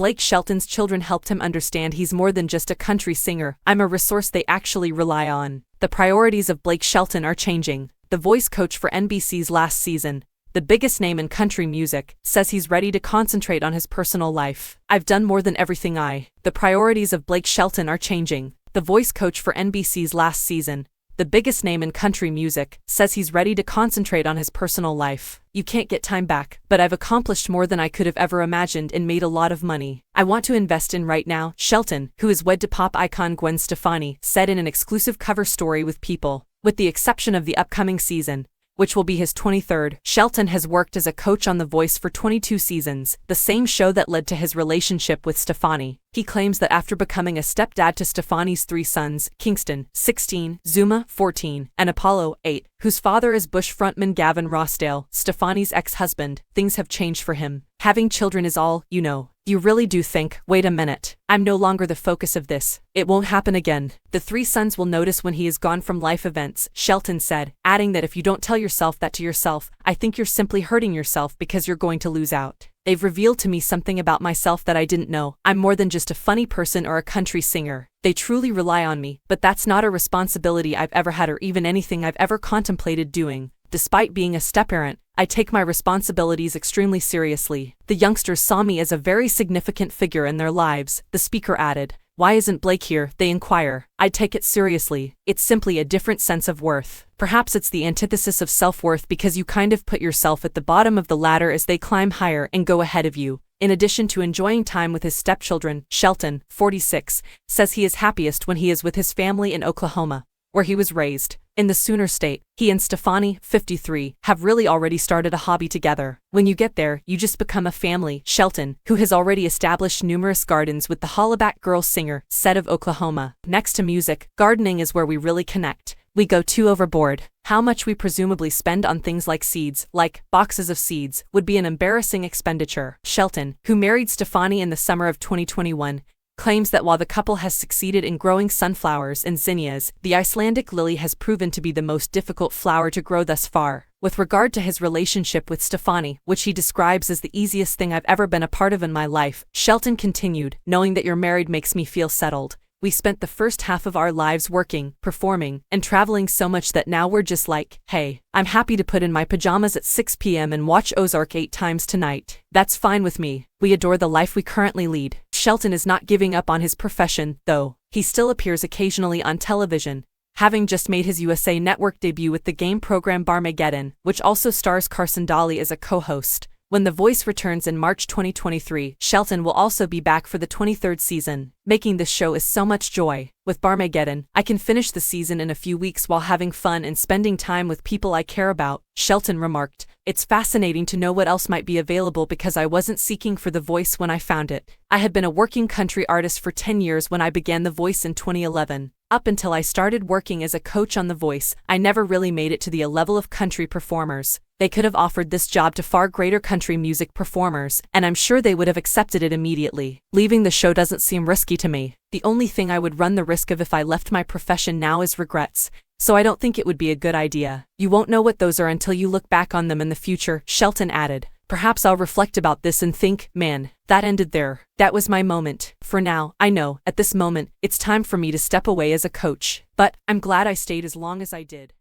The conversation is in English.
Blake Shelton's children helped him understand he's more than just a country singer. I'm a resource they actually rely on. The priorities of Blake Shelton are changing. The voice coach for NBC's last season, the biggest name in country music, says he's ready to concentrate on his personal life. I've done more than everything The priorities of Blake Shelton are changing. The voice coach for NBC's last season, the biggest name in country music, says he's ready to concentrate on his personal life. You can't get time back, but I've accomplished more than I could have ever imagined and made a lot of money. I want to invest in right now, Shelton, who is wed to pop icon Gwen Stefani, said in an exclusive cover story with People. With the exception of the upcoming season, which will be his 23rd, Shelton has worked as a coach on The Voice for 22 seasons, the same show that led to his relationship with Stefani. He claims that after becoming a stepdad to Stefani's 3 sons, Kingston, 16, Zuma, 14, and Apollo, 8, whose father is Bush frontman Gavin Rossdale, Stefani's ex-husband, things have changed for him. Having children is all, you know. You really do think, wait a minute, I'm no longer the focus of this. It won't happen again. The 3 sons will notice when he is gone from life events, Shelton said, adding that if you don't tell yourself that to yourself, I think you're simply hurting yourself because you're going to lose out. They've revealed to me something about myself that I didn't know. I'm more than just a funny person or a country singer. They truly rely on me, but that's not a responsibility I've ever had or even anything I've ever contemplated doing. Despite being a step-parent, I take my responsibilities extremely seriously. The youngsters saw me as a very significant figure in their lives, the speaker added. Why isn't Blake here? They inquire. I take it seriously. It's simply a different sense of worth. Perhaps it's the antithesis of self-worth because you kind of put yourself at the bottom of the ladder as they climb higher and go ahead of you. In addition to enjoying time with his stepchildren, Shelton, 46, says he is happiest when he is with his family in Oklahoma, where he was raised. In the Sooner State, he and Stefani, 53, have really already started a hobby together. When you get there, you just become a family, Shelton, who has already established numerous gardens with the Hollaback Girl singer, said of Oklahoma. Next to music, gardening is where we really connect. We go too overboard. How much we presumably spend on things like seeds, like boxes of seeds, would be an embarrassing expenditure. Shelton, who married Stefani in the summer of 2021, claims that while the couple has succeeded in growing sunflowers and zinnias, the Icelandic lily has proven to be the most difficult flower to grow thus far. With regard to his relationship with Stefani, which he describes as the easiest thing I've ever been a part of in my life, Shelton continued, knowing that you're married makes me feel settled. We spent the first half of our lives working, performing, and traveling so much that now we're just like, hey, I'm happy to put in my pajamas at 6 p.m. and watch Ozark 8 times tonight. That's fine with me. We adore the life we currently lead. Shelton is not giving up on his profession, though. He still appears occasionally on television, having just made his USA Network debut with the game program Barmageddon, which also stars Carson Daly as a co-host. When The Voice returns in March 2023, Shelton will also be back for the 23rd season. Making this show is so much joy. With Barmageddon, I can finish the season in a few weeks while having fun and spending time with people I care about, Shelton remarked. It's fascinating to know what else might be available because I wasn't seeking for The Voice when I found it. I had been a working country artist for 10 years when I began The Voice in 2011. Up until I started working as a coach on The Voice, I never really made it to the level of country performers. They could have offered this job to far greater country music performers, and I'm sure they would have accepted it immediately. Leaving the show doesn't seem risky to me. The only thing I would run the risk of if I left my profession now is regrets, so I don't think it would be a good idea. You won't know what those are until you look back on them in the future, Shelton added. Perhaps I'll reflect about this and think, man, that ended there. That was my moment. For now, I know, at this moment, it's time for me to step away as a coach. But I'm glad I stayed as long as I did.